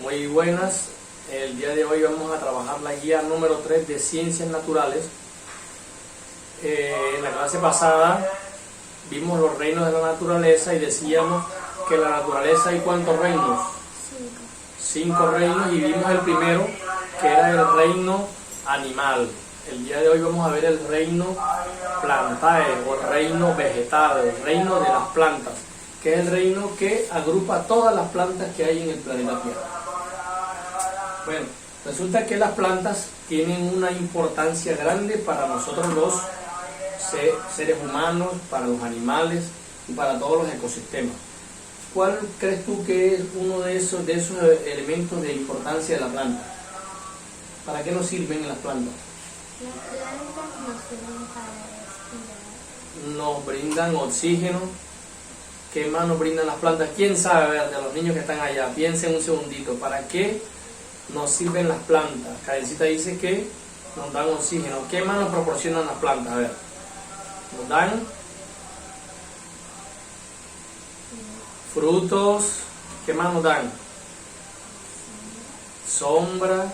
Muy buenas. El día de hoy vamos a trabajar la guía número 3 de Ciencias Naturales. En la clase pasada vimos los reinos de la naturaleza y decíamos que en la naturaleza hay ¿cuántos reinos? 5 reinos, y vimos el primero, que era el reino animal. El día de hoy vamos a ver el reino plantae o el reino vegetal, el reino de las plantas, que es el reino que agrupa todas las plantas que hay en el planeta Tierra. Bueno, resulta que las plantas tienen una importancia grande para nosotros los seres humanos, para los animales y para todos los ecosistemas. ¿Cuál crees tú que es uno de esos elementos de importancia de la planta? ¿Para qué nos sirven las plantas? Las plantas nos sirven para respirar. Nos brindan oxígeno. ¿Qué más nos brindan las plantas? ¿Quién sabe? A ver, de los niños que están allá, piensen un segundito. ¿Para qué nos sirven las plantas? Karencita dice que nos dan oxígeno. ¿Qué más nos proporcionan las plantas? A ver, nos dan frutos. ¿Qué más nos dan? Sombra.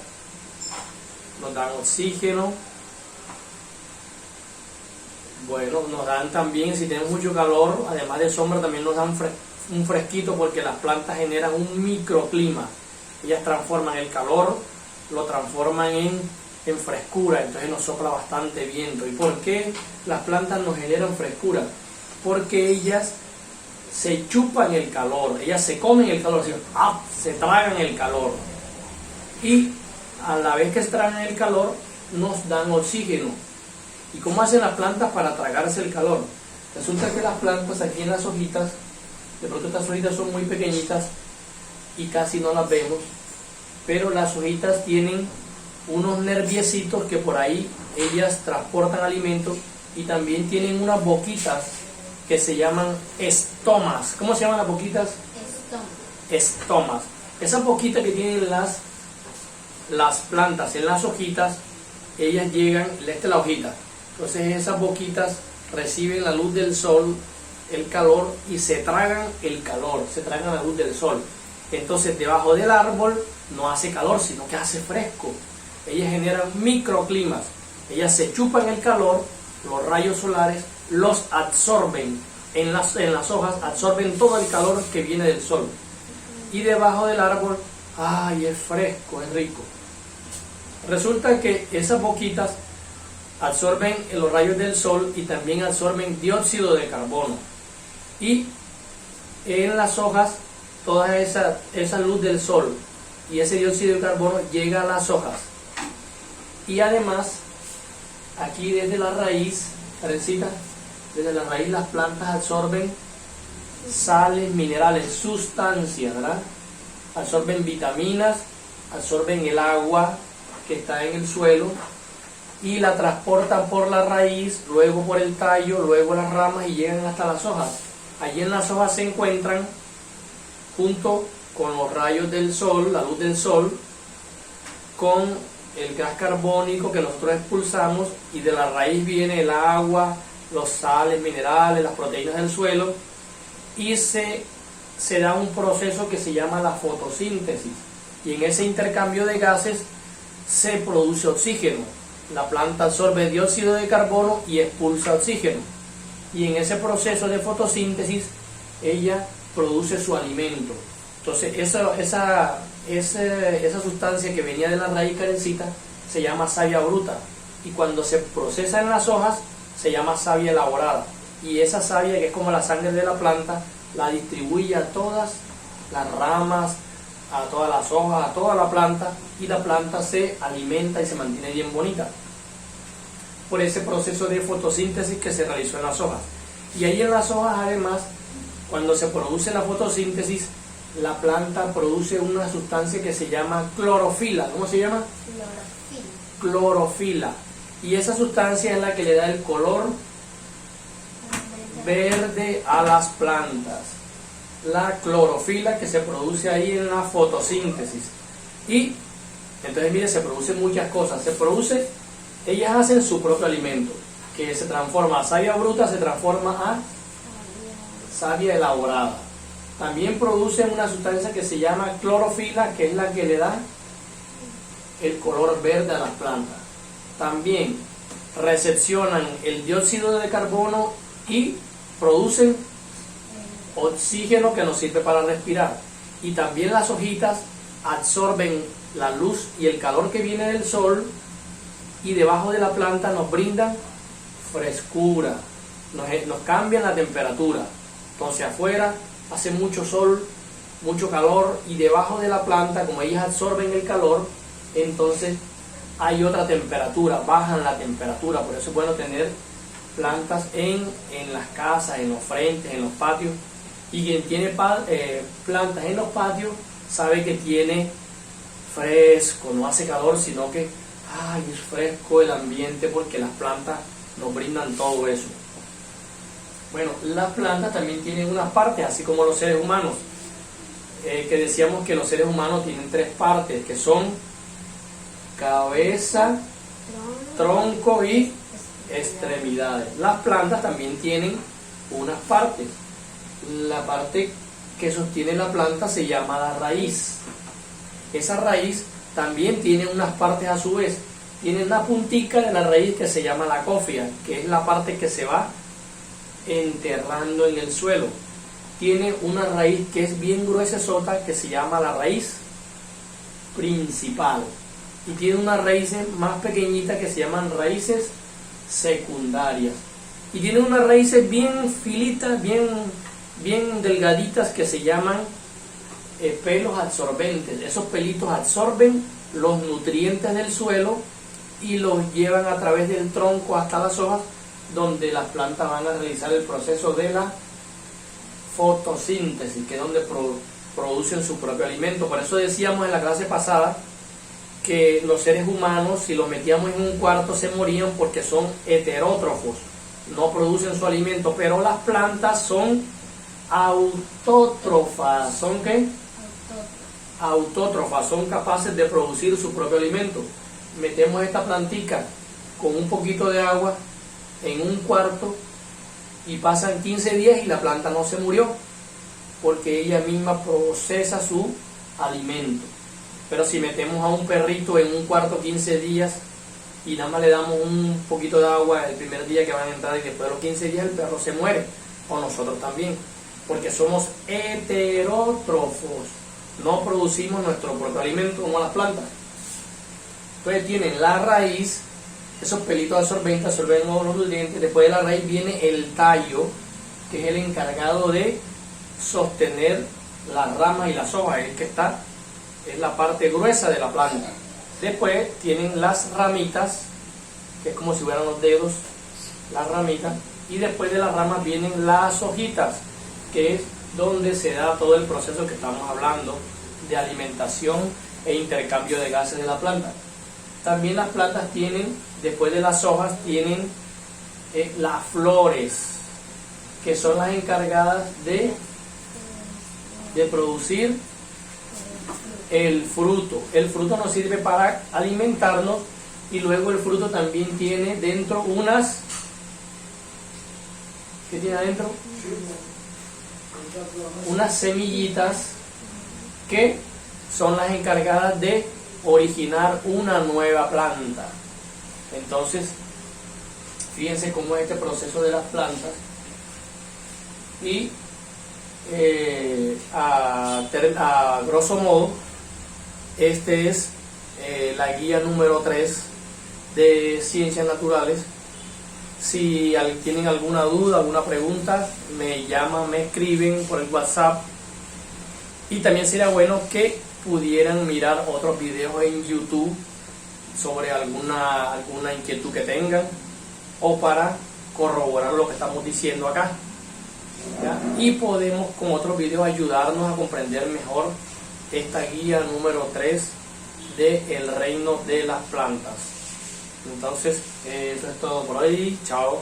Nos dan oxígeno. Bueno, nos dan también, si tenemos mucho calor, además de sombra, también nos dan un fresquito, porque las plantas generan un microclima. Ellas transforman el calor, lo transforman en frescura, entonces nos sopla bastante viento. ¿Y por qué las plantas nos generan frescura? Porque ellas se chupan el calor, ellas se comen el calor, se tragan el calor. Y a la vez que se tragan el calor, nos dan oxígeno. ¿Y cómo hacen las plantas para tragarse el calor? Resulta que las plantas, aquí en las hojitas, de pronto estas hojitas son muy pequeñitas y casi no las vemos, pero las hojitas tienen unos nerviecitos que por ahí ellas transportan alimentos, y también tienen unas boquitas que se llaman estomas. ¿Cómo se llaman las boquitas? Estomas. Esas boquitas que tienen las plantas en las hojitas, ellas llegan, esta es la hojita, entonces esas boquitas reciben la luz del sol, el calor, y se tragan el calor, se tragan la luz del sol. Entonces debajo del árbol no hace calor, sino que hace fresco. Ellas generan microclimas, ellas se chupan el calor, los rayos solares los absorben en las hojas, absorben todo el calor que viene del sol, y debajo del árbol, ¡ay! Es fresco, es rico. Resulta que esas boquitas absorben los rayos del sol y también absorben dióxido de carbono, y en las hojas toda esa luz del sol y ese dióxido de carbono llega a las hojas. Y además aquí desde la raíz, Karencita, desde la raíz las plantas absorben sales, minerales, sustancias, ¿verdad? Absorben vitaminas, absorben el agua que está en el suelo y la transportan por la raíz, luego por el tallo, luego las ramas, y llegan hasta las hojas. Allí en las hojas se encuentran, junto con los rayos del sol, la luz del sol, con el gas carbónico que nosotros expulsamos, y de la raíz viene el agua, los sales, minerales, las proteínas del suelo, y se da un proceso que se llama la fotosíntesis, y en ese intercambio de gases se produce oxígeno. La planta absorbe dióxido de carbono y expulsa oxígeno, y en ese proceso de fotosíntesis ella produce su alimento. Entonces esa sustancia que venía de la raíz, Karencita, se llama savia bruta, y cuando se procesa en las hojas se llama savia elaborada, y esa savia, que es como la sangre de la planta, la distribuye a todas las ramas, a todas las hojas, a toda la planta, y la planta se alimenta y se mantiene bien bonita por ese proceso de fotosíntesis que se realizó en las hojas. Y ahí en las hojas, además, cuando se produce la fotosíntesis, la planta produce una sustancia que se llama clorofila. ¿Cómo se llama? Clorofila. Y esa sustancia es la que le da el color verde a las plantas. La clorofila que se produce ahí en la fotosíntesis. Y entonces, mire, se producen muchas cosas. Ellas hacen su propio alimento, que se transforma a savia bruta, se transforma a savia elaborada. También producen una sustancia que se llama clorofila, que es la que le da el color verde a las plantas. También recepcionan el dióxido de carbono y producen oxígeno que nos sirve para respirar. Y también las hojitas absorben la luz y el calor que viene del sol, y debajo de la planta nos brindan frescura, nos cambian la temperatura. Entonces afuera hace mucho sol, mucho calor, y debajo de la planta, como ellas absorben el calor, entonces hay otra temperatura, bajan la temperatura. Por eso es bueno tener plantas en las casas, en los frentes, en los patios. Y quien tiene plantas en los patios sabe que tiene fresco, no hace calor, sino que es fresco el ambiente, porque las plantas nos brindan todo eso. Bueno, las plantas también tienen unas partes, así como los seres humanos, que decíamos que los seres humanos tienen 3 partes, que son cabeza, tronco y extremidades. Las plantas también tienen unas partes. La parte que sostiene la planta se llama la raíz. Esa raíz también tiene unas partes a su vez. Tiene una puntica de la raíz que se llama la cofia, que es la parte que se va enterrando en el suelo. Tiene una raíz que es bien gruesa sota, que se llama la raíz principal. Y tiene unas raíces más pequeñitas que se llaman raíces secundarias. Y tiene unas raíces bien filitas, bien delgaditas, que se llaman pelos absorbentes. Esos pelitos absorben los nutrientes del suelo y los llevan a través del tronco hasta las hojas, donde las plantas van a realizar el proceso de la fotosíntesis, que es donde producen su propio alimento. Por eso decíamos en la clase pasada que los seres humanos, si los metíamos en un cuarto, se morían, porque son heterótrofos, no producen su alimento. Pero las plantas son autótrofas. ¿Son qué? Autótrofas, son capaces de producir su propio alimento. Metemos esta plantica con un poquito de agua en un cuarto y pasan 15 días y la planta no se murió, porque ella misma procesa su alimento. Pero si metemos a un perrito en un cuarto 15 días y nada más le damos un poquito de agua el primer día que van a entrar, y después de los 15 días el perro se muere, o nosotros también, porque somos heterótrofos, no producimos nuestro propio alimento como las plantas. Entonces tienen la raíz, esos pelitos absorbentes absorben los nutrientes. Después de la raíz viene el tallo, que es el encargado de sostener las ramas y las hojas, es la parte gruesa de la planta. Después tienen las ramitas, que es como si fueran los dedos, las ramitas, y después de las ramas vienen las hojitas, que es donde se da todo el proceso que estamos hablando de alimentación e intercambio de gases de la planta. También las plantas tienen, después de las hojas, tienen las flores, que son las encargadas de producir el fruto. El fruto nos sirve para alimentarnos, y luego el fruto también tiene dentro unas... ¿Qué tiene adentro? Unas semillitas que son las encargadas de originar una nueva planta. Entonces, fíjense cómo es este proceso de las plantas. Y a grosso modo, este es la guía número 3 de Ciencias Naturales. Si tienen alguna duda, alguna pregunta, me llaman, me escriben por el WhatsApp. Y también sería bueno que pudieran mirar otros videos en YouTube sobre alguna inquietud que tengan, o para corroborar lo que estamos diciendo acá, ¿ya? Y podemos con otros videos ayudarnos a comprender mejor esta guía número 3 de el reino de las plantas. Entonces, eso es todo por hoy. Chao.